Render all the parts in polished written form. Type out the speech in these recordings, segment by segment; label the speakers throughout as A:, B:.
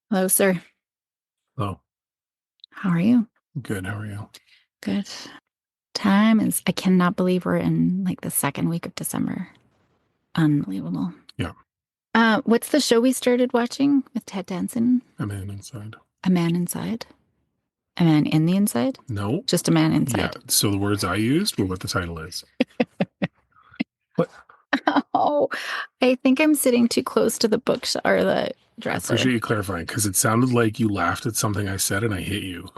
A: Hello, sir.
B: Oh,
A: How are you?
B: good. How are you?
A: Good. I cannot believe we're in like the second week of December. Unbelievable.
B: Yeah,
A: What's the show we started watching with Ted Danson?
B: I'm in inside.
A: A Man Inside? A Man in the Inside?
B: No.
A: Just a Man
B: Yeah.
A: Inside.
B: So the words I used were what the title is. What?
A: Oh, I think I'm sitting too close to the book or the
B: I
A: dresser.
B: appreciate you clarifying because it sounded like you laughed at something I said and I hit you.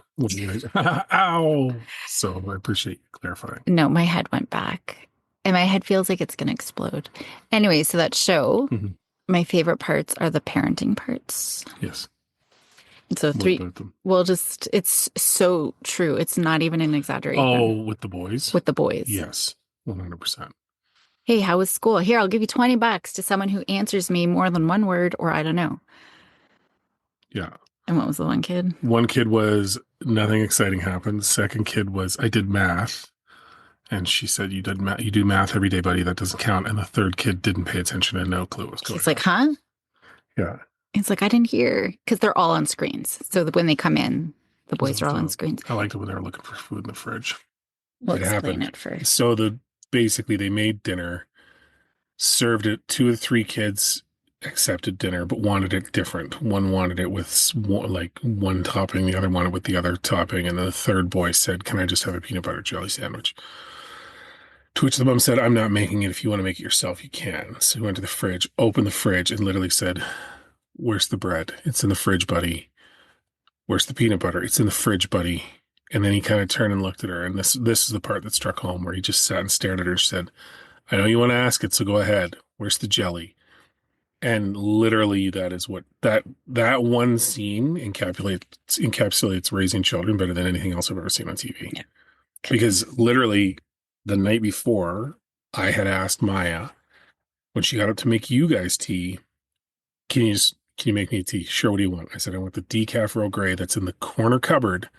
B: Ow. So I appreciate you clarifying.
A: No, my head went back. And my head feels like it's going to explode. Anyway, so that show,
B: Mhm.
A: my favorite parts are the parenting parts.
B: Yes.
A: So
B: What
A: three,
B: about them?
A: well, just it's so true. It's not even an exaggeration
B: Oh, with the boys?
A: with the boys.
B: Yes. 100%.
A: Hey, how was school? Here, I'll give you $20 to someone who answers me more than one word, or I don't know.
B: Yeah.
A: And what was the one kid?
B: One kid was nothing exciting happened. Second kid was I did math. And she said, you do math every day, buddy. That doesn't count. And the third kid didn't pay attention and no clue what was going
A: He's like,
B: on.
A: huh?
B: Yeah.
A: He's like, I didn't hear because they're all on screens. So that when they come in, the boys are all on
B: So
A: screens.
B: I liked it when they were looking for food in the fridge.
A: We'll
B: It
A: explain
B: happened.
A: it first.
B: So basically they made dinner, served it. Two of the three kids accepted dinner, but wanted it different. One wanted it with like one topping, the other wanted with the other topping, and the third boy said, "Can I just have a peanut butter jelly sandwich?" To which the mom said, "I'm not making it. If you want to make it yourself, you can." So he went to the fridge, opened the fridge, and literally said, "Where's the bread? It's in the fridge, buddy. Where's the peanut butter? It's in the fridge, buddy." And then he kind of turned and looked at her. And this is the part that struck home where he just sat and stared at her and said, "I know you want to ask it, so go ahead. Where's the jelly?" And literally that is what that one scene encapsulates raising children better than anything else I've ever seen on TV.
A: Yeah.
B: Because literally the night before, I had asked Maya when she got up to make you guys tea, can you make me a tea? Sure, what do you want? I said, I want the decaf Earl Grey that's in the corner cupboard,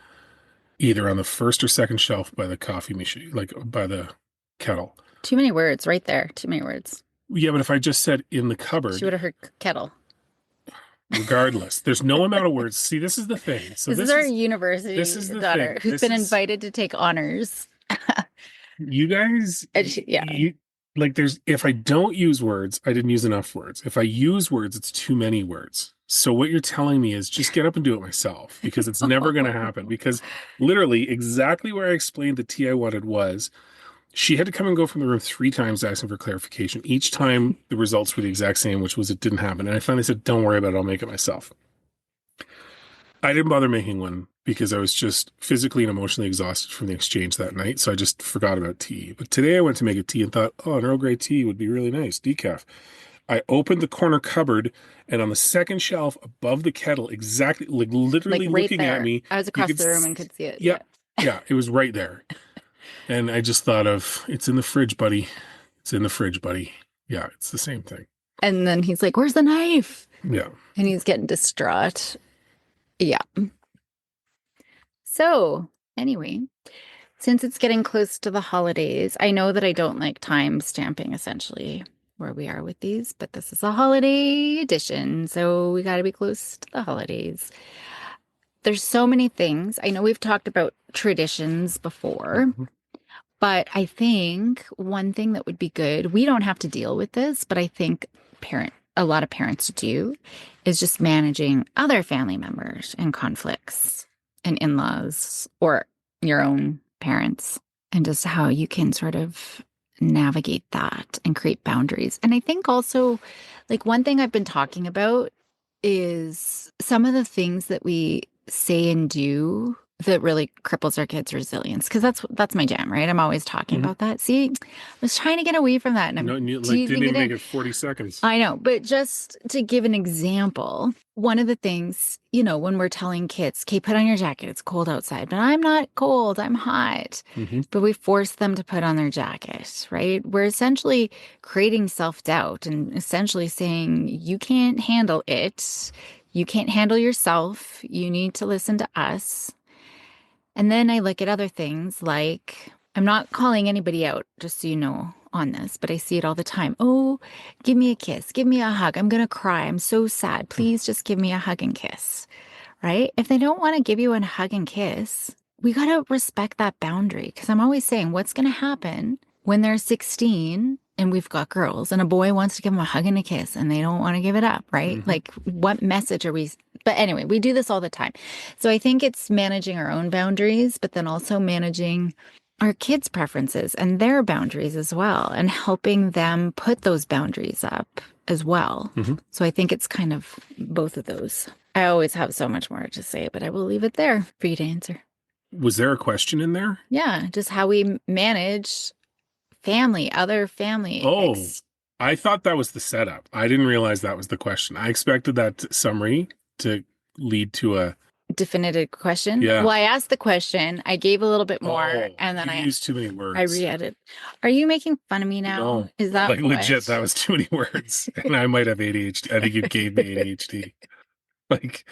B: either on the first or second shelf by the coffee machine, like by the kettle.
A: Too many words right there. Too many words.
B: Yeah, but if I just said in the
A: She
B: cupboard,
A: would have heard kettle.
B: regardless, there's no amount of words. See, this is the thing. So
A: This is our university
B: the
A: daughter
B: thing.
A: who's been invited to take honors.
B: You guys,
A: Yeah.
B: like if I don't use words, I didn't use enough words. If I use words, it's too many words. So what you're telling me is just get up and do it myself because it's never going to happen. Because literally exactly where I explained the tea I wanted was she had to come and go from the room 3 times asking for clarification. Each time the results were the exact same, which was it didn't happen. And I finally said, don't worry about it. I'll make it myself. I didn't bother making one because I was just physically and emotionally exhausted from the exchange that night. So I just forgot about tea. But today I went to make a tea and thought, oh, an Earl Grey tea would be really nice, decaf. I opened the corner cupboard and on the second shelf above the kettle, exactly like literally
A: Like right
B: looking
A: there.
B: at me.
A: I was across the room and could see it.
B: Yeah. Yeah. It was right there. And I just thought of, it's in the fridge, buddy. It's in the fridge, buddy. Yeah. It's the same thing.
A: And then he's like, where's the knife?
B: Yeah.
A: And he's getting distraught. Yeah. So, anyway, since it's getting close to the holidays, I know that I don't like time stamping essentially where we are with these, but this is a holiday edition, so we got to be close to the holidays. There's so many things. I know we've talked about traditions before,
B: Mhm.
A: but I think one thing that would be good, we don't have to deal with this, but I think a lot of parents do, is just managing other family members and conflicts and in-laws or your own parents and just how you can sort of navigate that and create boundaries. And I think also, like, one thing I've been talking about is some of the things that we say and do that really cripples our kids' resilience. Because that's my jam, right? I'm always talking
B: Mhm.
A: about that. See, I was trying to get away from that, and I'm
B: No, and you
A: teasing
B: didn't
A: it
B: even
A: in.
B: make it 40 seconds.
A: I know, but just to give an example, one of the things, when we're telling kids, okay, put on your jacket, it's cold outside, but I'm not cold, I'm hot.
B: Mhm.
A: But we force them to put on their jacket, right? We're essentially creating self-doubt and essentially saying, you can't handle it. You can't handle yourself. You need to listen to us. And then I look at other things like I'm not calling anybody out, just so you know, on this, but I see it all the time. Oh, give me a kiss. Give me a hug. I'm going to cry. I'm so sad. Please just give me a hug and kiss. Right? If they don't want to give you a hug and kiss, we got to respect that boundary. Because I'm always saying, what's going to happen when they're 16 and we've got girls and a boy wants to give them a hug and a kiss and they don't want to give it up, right?
B: Hmm.
A: Like, what message are we? But anyway, we do this all the time. So I think it's managing our own boundaries, but then also managing our kids' preferences and their boundaries as well, and helping them put those boundaries up as well.
B: Hmm.
A: So I think it's kind of both of those. I always have so much more to say, but I will leave it there for you to answer.
B: Was there a question in there?
A: Yeah, just how we manage family, other family
B: Oh, I thought that was the setup. I didn't realize that was the question. I expected that summary to lead to a,
A: definitive question. Well,
B: yeah.
A: I asked the question, I gave a little bit more,
B: Oh,
A: and then
B: you
A: I
B: used too many
A: I
B: words.
A: re-edit. Are you making fun of me now?
B: No,
A: Is that
B: like legit,
A: what?
B: that was too many words. And I might have ADHD. I think you gave me ADHD. Like,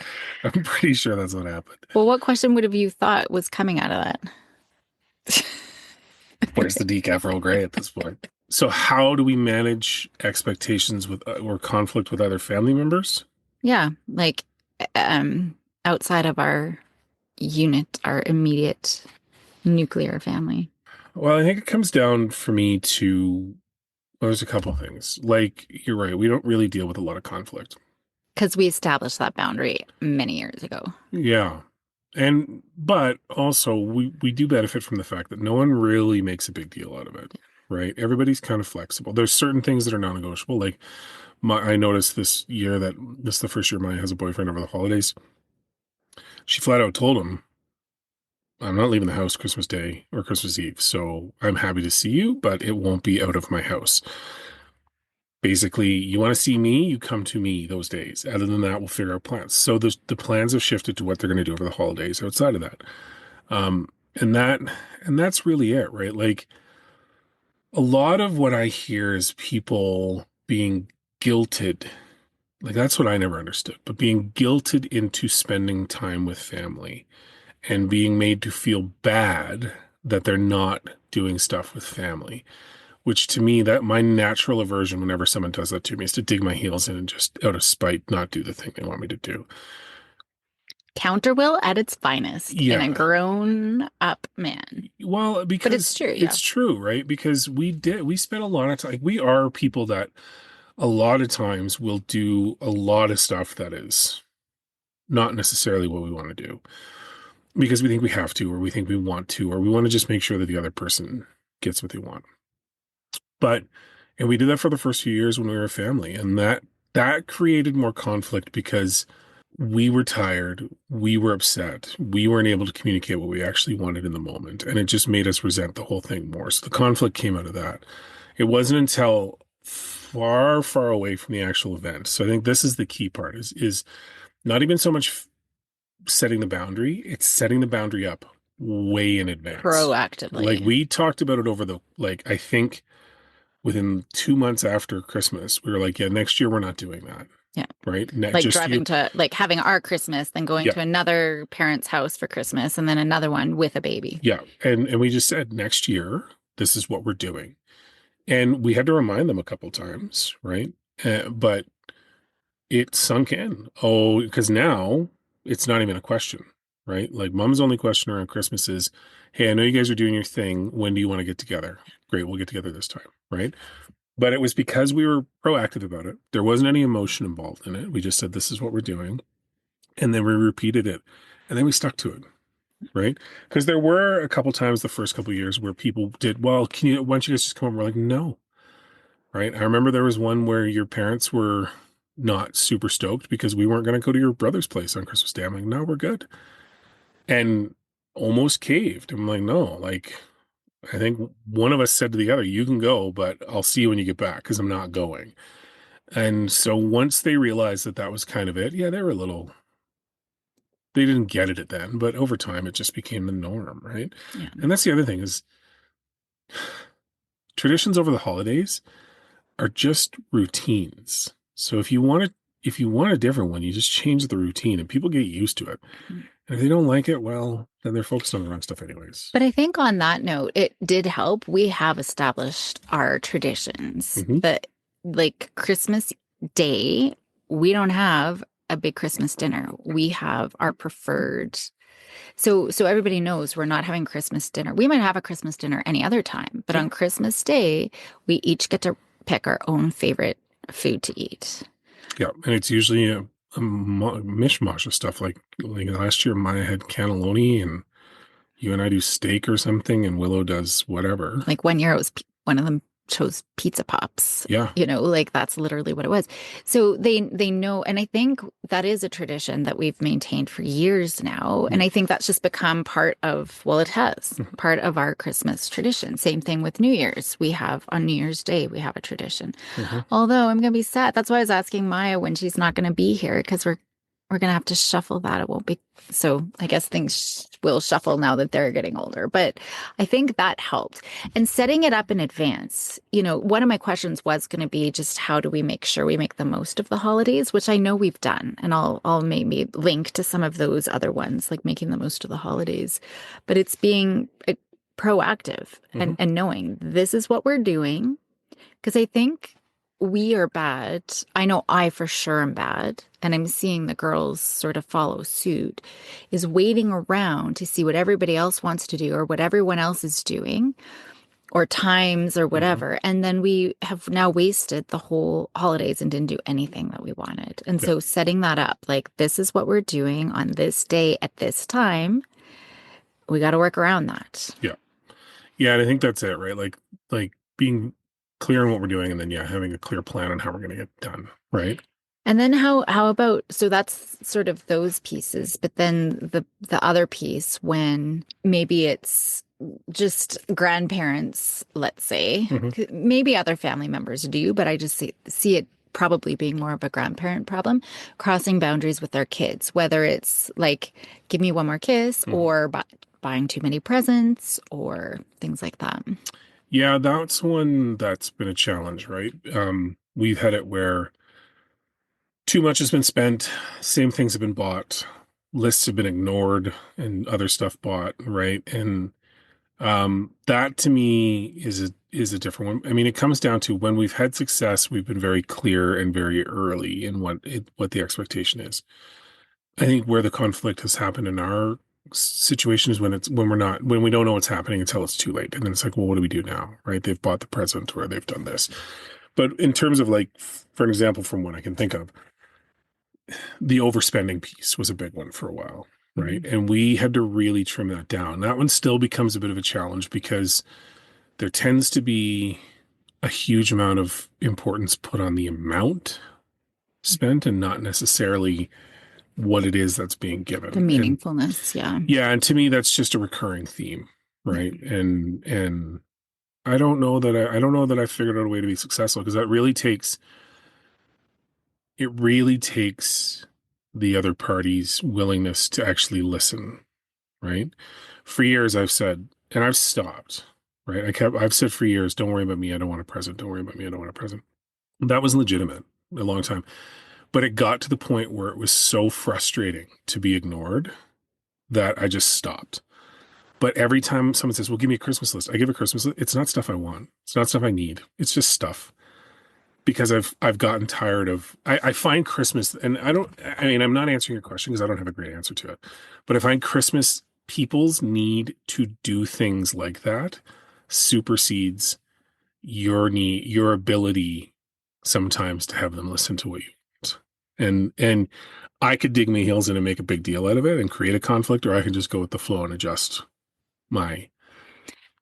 B: I'm pretty sure that's what happened.
A: Well, what question would have you thought was coming out of that?
B: Where's the decaf Earl Grey at this point? So, how do we manage expectations with or conflict with other family members?
A: Yeah, like um outside of our unit, our immediate nuclear family.
B: Well, I think it comes down for me to, well, there's a couple of things. Like, you're right, we don't really deal with a lot of conflict.
A: Because we established that boundary many years ago.
B: Yeah. And but also we do benefit from the fact that no one really makes a big deal out of it, right? Everybody's kind of flexible. There's certain things that are non-negotiable. Like I noticed this year that this is the first year Maya has a boyfriend over the holidays. She flat out told him, I'm not leaving the house Christmas Day or Christmas Eve, so I'm happy to see you, but it won't be out of my house. Basically, you want to see me, you come to me those days. Other than that, we'll figure out plans. So the plans have shifted to what they're going to do over the holidays outside of that. Um, and that and that's really it, right? Like a lot of what I hear is people being guilted. Like that's what I never understood, but being guilted into spending time with family and being made to feel bad that they're not doing stuff with family. Which to me, that my natural aversion whenever someone does that to me is to dig my heels in and just out of spite not do the thing they want me to do.
A: Counter will at its finest in a
B: Yeah.
A: grown up man.
B: Well,
A: But it's
B: because
A: true, yeah.
B: it's true, right? Because we spent a lot of time, like we are people that a lot of times will do a lot of stuff that is not necessarily what we want to do because we think we have to, or we think we want to, or we want to just make sure that the other person gets what they want. But, and we did that for the first few years when we were a family, and that created more conflict because we were tired, we were upset, we weren't able to communicate what we actually wanted in the moment, and it just made us resent the whole thing more. So the conflict came out of that. It wasn't until far, far away from the actual event. So I think this is the key part is not even so much setting the boundary, it's setting the boundary up way in advance. Like
A: Proactively.
B: we talked about it over the, like, I think within 2 months after Christmas, we were like, yeah, next year we're not doing that.
A: Yeah.
B: Right.
A: Like
B: Just you.
A: driving to, like having our Christmas, then going
B: Yeah.
A: to another parent's house for Christmas, and then another one with a baby.
B: Yeah. And we just said next year, this is what we're doing. And we had to remind them a couple times. Right. But it sunk in. Oh, because now it's not even a question. Right. Like mom's only question around Christmas is, hey, I know you guys are doing your thing. When do you want to get together? Great. We'll get together this time. Right. But it was because we were proactive about it. There wasn't any emotion involved in it. We just said, this is what we're doing. And then we repeated it. And then we stuck to it. Right. Because there were a couple times the first couple of years where people did, well, why don't you guys just come over? We're like, no. Right. I remember there was one where your parents were not super stoked because we weren't going to go to your brother's place on Christmas Day. I'm like, no, we're good. And almost caved. I'm like, no, like, I think one of us said to the other, you can go, but I'll see you when you get back because I'm not going. And so once they realized that that was kind of it, yeah, they were a little, they didn't get it then, but over time it just became the norm, right?
A: Yeah.
B: And that's the other thing is traditions over the holidays are just routines. So if you want a different one, you just change the routine and people get used to it. And if they don't like it, well, then they're focused on the wrong stuff anyways.
A: But I think on that note, it did help. We have established our traditions
B: Hmm.
A: that, like Christmas Day, we don't have a big Christmas dinner. We have our preferred. So everybody knows we're not having Christmas dinner. We might have a Christmas dinner any other time, but
B: Yeah.
A: on Christmas Day, we each get to pick our own favorite food to eat.
B: Yeah. And it's usually a mishmash of stuff. Like last year, Maya had cannelloni and you and I do steak or something, and Willow does whatever.
A: Like one year, it was one of them chose pizza pops.
B: Yeah.
A: Like that's literally what it was. So they know, and I think that is a tradition that we've maintained for years now. And I think that's just become part of, well, it has part of our Christmas tradition. Same thing with New Year's. We have on New Year's Day, we have a tradition.
B: Hmm.
A: Although I'm gonna be sad. That's why I was asking Maya when she's not gonna be here because we're gonna have to shuffle that. It won't be so. I guess things will shuffle now that they're getting older. But I think that helped. And setting it up in advance. One of my questions was going to be just how do we make sure we make the most of the holidays, which I know we've done, and I'll maybe link to some of those other ones, like making the most of the holidays. But it's being proactive
B: Hmm.
A: and knowing this is what we're doing because I think we are bad. I know I for sure am bad. And I'm seeing the girls sort of follow suit, is waiting around to see what everybody else wants to do or what everyone else is doing or times or
B: Hmm.
A: whatever. And then we have now wasted the whole holidays and didn't do anything that we wanted. And
B: Yeah.
A: so setting that up, like this is what we're doing on this day at this time, we got to work around that.
B: Yeah. Yeah. And I think that's it, right? Like being clear on what we're doing and then, yeah, having a clear plan on how we're going to get done. Right.
A: And then how about so that's sort of those pieces, but then the other piece when maybe it's just grandparents, let's say,
B: Hmm.
A: maybe other family members do, but I just see it probably being more of a grandparent problem, crossing boundaries with their kids, whether it's like give me one more kiss
B: Hmm.
A: or buying too many presents or things like that.
B: Yeah. That's one that's been a challenge, right? We've had it where too much has been spent, same things have been bought, lists have been ignored, and other stuff bought, right? And that to me is a different one. I mean, it comes down to when we've had success, we've been very clear and very early in what the expectation is. I think where the conflict has happened in our situation is when we don't know what's happening until it's too late, and then it's like, well, what do we do now, right? They've bought the present or they've done this. But in terms of like, for an example, from what I can think of, the overspending piece was a big one for a while, right?
A: Mhm.
B: And we had to really trim that down. That one still becomes a bit of a challenge because there tends to be a huge amount of importance put on the amount spent and not necessarily what it is that's being
A: The
B: given. And
A: meaningfulness, yeah.
B: yeah, and to me that's just a recurring theme, right? And I don't know that I figured out a way to be successful because it really takes the other party's willingness to actually listen, right? For years I've said, and I've stopped, right? I've said for years, don't worry about me, I don't want a present. Don't worry about me, I don't want a present. That was legitimate a long time. But it got to the point where it was so frustrating to be ignored that I just stopped. But every time someone says, well, give me a Christmas list, I give a Christmas list. It's not stuff I want. It's not stuff I need. It's just stuff because I've gotten tired of I find Christmas and I mean I'm not answering your question because I don't have a great answer to it. But I find Christmas people's need to do things like that supersedes your ability sometimes to have them listen to what you want. And I could dig my heels in and make a big deal out of it and create a conflict, or I can just go with the flow and adjust my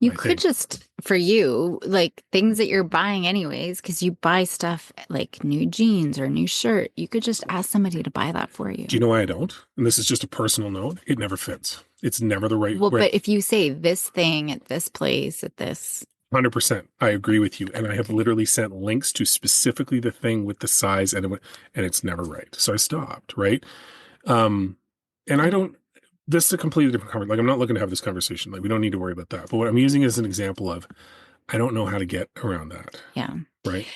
A: You
B: my
A: could
B: thing.
A: just, for you, like things that you're buying anyways, because you buy stuff like new jeans or new shirt, you could just ask somebody to buy that for
B: Do you
A: you.
B: know why I don't? And this is just a personal note. It never fits. It's never the right
A: Well,
B: right
A: but if you say this thing at this place at this,
B: 100%. I agree with you. And I have literally sent links to specifically the thing with the size and it's never right. So I stopped, right? Um, and I don't, this is a completely different conversation. Like, I'm not looking to have this conversation. Like, we don't need to worry about that. But what I'm using as an example of, I don't know how to get around that,
A: yeah.
B: right?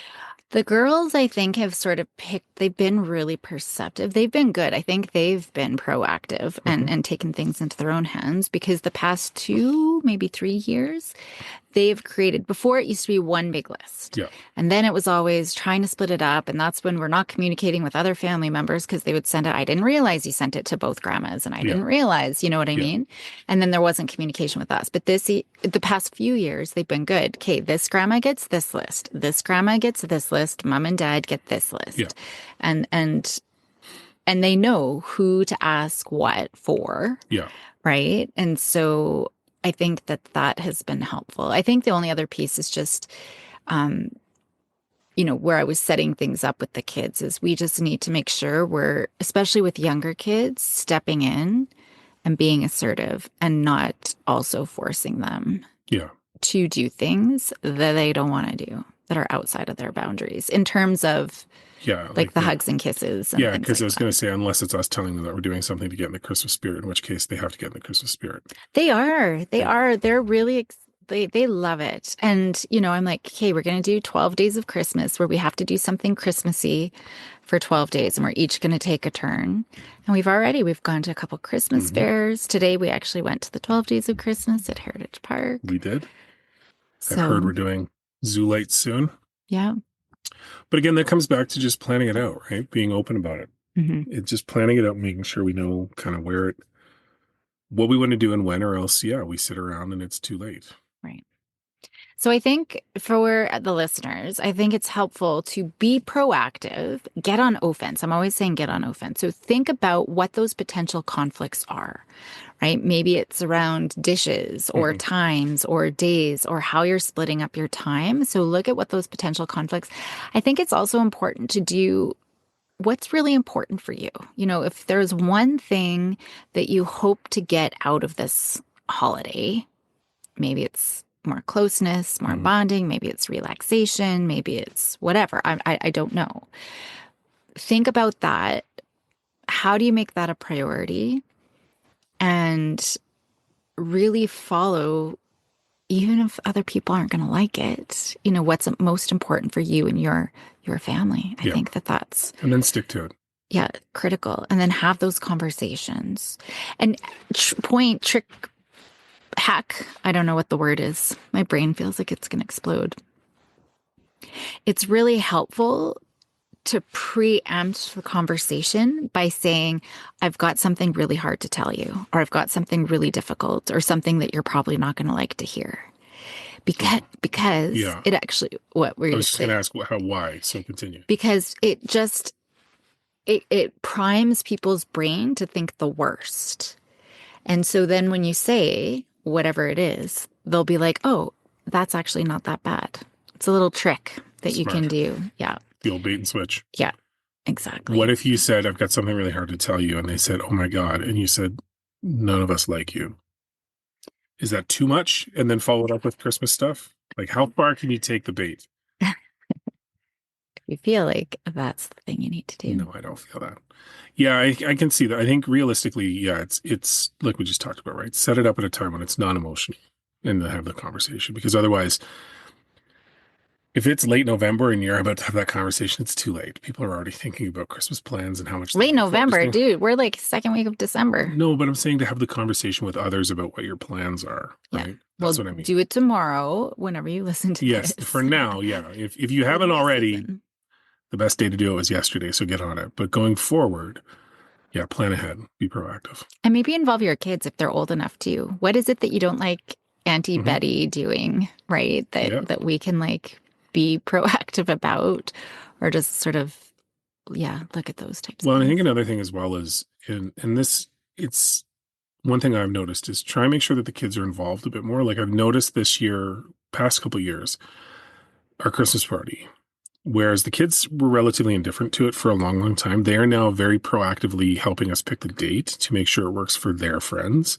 A: The girls, I think, have sort of they've been really perceptive. They've been good. I think they've been proactive
B: Hmm.
A: and taken things into their own hands because the past 2, maybe 3 years, they've created, before it used to be one big list.
B: Yeah.
A: And then it was always trying to split it up. And that's when we're not communicating with other family members because they would send it. I didn't realize you sent it to both grandmas. And I
B: Yeah.
A: didn't realize, you know what I
B: Yeah.
A: mean? And then there wasn't communication with us. But the past few years, they've been good. Okay, this grandma gets this list. This grandma gets this list. Mom and dad get this
B: Yeah.
A: list. And, and, and they know who to ask what for,
B: Yeah.
A: right? And so I think that that has been helpful. I think the only other piece is just, um, where I was setting things up with the kids is we just need to make sure we're, especially with younger kids, stepping in and being assertive and not also forcing them
B: Yeah.
A: to do things that they don't want to do that are outside of their boundaries in terms of
B: Yeah.
A: like
B: Like
A: the
B: the
A: hugs and kisses and
B: Yeah,
A: things
B: because I
A: like
B: was
A: that.
B: going to say, unless it's us telling them that we're doing something to get in the Christmas spirit, in which case they have to get in the Christmas spirit.
A: They are. They
B: Yeah.
A: are. They're really they love it. And I'm like, "Okay, we're going to do 12 days of Christmas where we have to do something Christmassy for 12 days and we're each going to take a turn." And we've gone to a couple Christmas
B: Hmm.
A: fairs. Today we actually went to the 12 days of Christmas at Heritage Park.
B: We did. I've heard
A: So,
B: we're doing Zoo Lights soon.
A: yeah.
B: But again, that comes back to just planning it out, right? Being open about it.
A: Hmm.
B: It's just planning it out, making sure we know kind of what we want to do and when, or else, yeah, we sit around and it's too late.
A: Right. So I think for the listeners, I think it's helpful to be proactive, get on offense. I'm always saying get on offense. So think about what those potential conflicts are, right? Maybe it's around dishes or
B: Hmm.
A: times or days or how you're splitting up your time. So look at what those potential conflicts. I think it's also important to do what's really important for you. If there's one thing that you hope to get out of this holiday, maybe it's more closeness, more
B: Hmm.
A: bonding, maybe it's relaxation, maybe it's whatever. I don't know. Think about that. How do you make that a priority? And really follow, even if other people aren't going to like it, what's most important for you and your family. I
B: Yeah.
A: think that that's,
B: And then stick to it.
A: yeah, critical. And then have those conversations and trick, hack. I don't know what the word is. My brain feels like it's going to explode. It's really helpful to preempt the conversation by saying, I've got something really hard to tell you, or I've got something really difficult, or something that you're probably not going to like to hear. Because
B: Yeah.
A: it actually, what were
B: I
A: you
B: was
A: to
B: just going
A: say?
B: to ask why. So continue.
A: Because it primes people's brain to think the worst. And so then when you say whatever it is, they'll be like, oh, that's actually not that bad. It's a little trick that you can
B: Smart.
A: do. Yeah.
B: The old bait and switch.
A: Yeah,
B: What
A: exactly.
B: if you said, I've got something really hard to tell you? And they said, oh my God. And you said, none of us like you. Is that too much? And then follow it up with Christmas stuff? Like, how far can you take the bait?
A: If you feel like that's the thing you need to do.
B: No, I don't feel that. Yeah, I can see that. I think realistically, yeah, it's like we just talked about, right? Set it up at a time when it's non-emotional and then have the conversation. Because otherwise, if it's late November and you're about to have that conversation, it's too late. People are already thinking about Christmas plans and how much they
A: Late
B: look forward
A: November,
B: to.
A: dude. We're like second week of December.
B: No, but I'm saying to have the conversation with others about what your plans are,
A: Yeah.
B: right? That's
A: Well,
B: what I mean.
A: do it tomorrow whenever you listen to
B: Yes,
A: this.
B: for now, yeah. If you haven't
A: Christmas
B: already,
A: season.
B: the best day to do it was yesterday, so get on it. But going forward, yeah, plan ahead, be proactive.
A: And maybe involve your kids if they're old enough too. What is it that you don't like Auntie
B: Hmm.
A: Betty doing, right? That
B: Yeah.
A: that we can like be proactive about or just sort of, yeah, look at those types of
B: Well, and I think
A: things.
B: another thing as well is in this, it's one thing I've noticed is try and make sure that the kids are involved a bit more. Like I've noticed this year, past couple of years, our Christmas party, whereas the kids were relatively indifferent to it for a long, long time, they are now very proactively helping us pick the date to make sure it works for their friends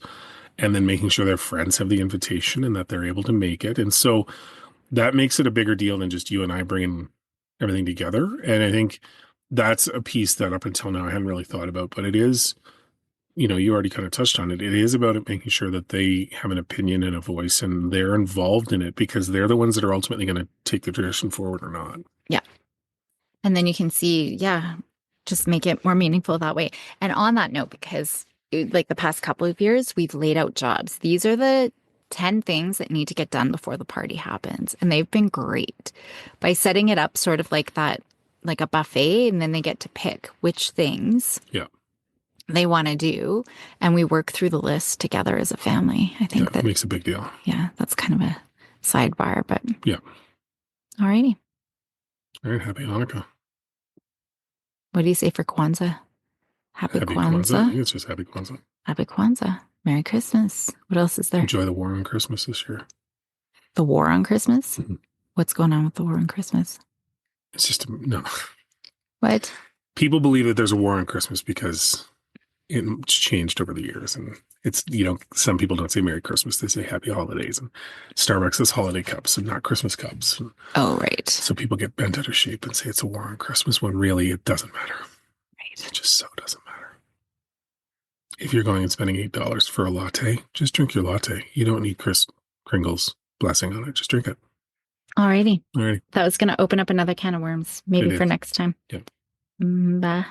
B: and then making sure their friends have the invitation and that they're able to make it. And so that makes it a bigger deal than just you and I bringing everything together. And I think that's a piece that up until now I hadn't really thought about, but it is, you already kind of touched on it. It is about it making sure that they have an opinion and a voice and they're involved in it because they're the ones that are ultimately going to take the tradition forward or not.
A: Yeah. And then you can see, yeah, just make it more meaningful that way. And on that note, because like the past couple of years, we've laid out jobs. These are the 10 things that need to get done before the party happens. And they've been great by setting it up sort of like that, like a buffet. And then they get to pick which things
B: Yeah.
A: they want to do. And we work through the list together as a family. I
B: Yeah.
A: think that,
B: Makes a big deal.
A: yeah, that's kind of a sidebar, but
B: Yeah.
A: alrighty.
B: All right. Happy Hanukkah.
A: What do you say for Kwanzaa? Happy
B: Happy Kwanzaa. I
A: Kwanzaa.
B: think it's just Happy Kwanzaa.
A: Happy Kwanzaa. Merry Christmas. What else is there?
B: Enjoy the war on Christmas this year.
A: The war on Christmas?
B: Mhm.
A: What's going on with the war on Christmas?
B: It's just, no.
A: What?
B: People believe that there's a war on Christmas because it's changed over the years. And it's, some people don't say Merry Christmas. They say Happy Holidays. And Starbucks says holiday cups and not Christmas cups. And
A: Oh, right.
B: so people get bent out of shape and say it's a war on Christmas when really it doesn't matter.
A: Right.
B: It just so doesn't matter. If you're going and spending $8 for a latte, just drink your latte. You don't need Chris Kringle's blessing on it. Just drink it.
A: Alrighty.
B: All right.
A: That was going to open up another can of worms, maybe
B: It
A: for
B: is.
A: next time.
B: Yep.
A: Bye.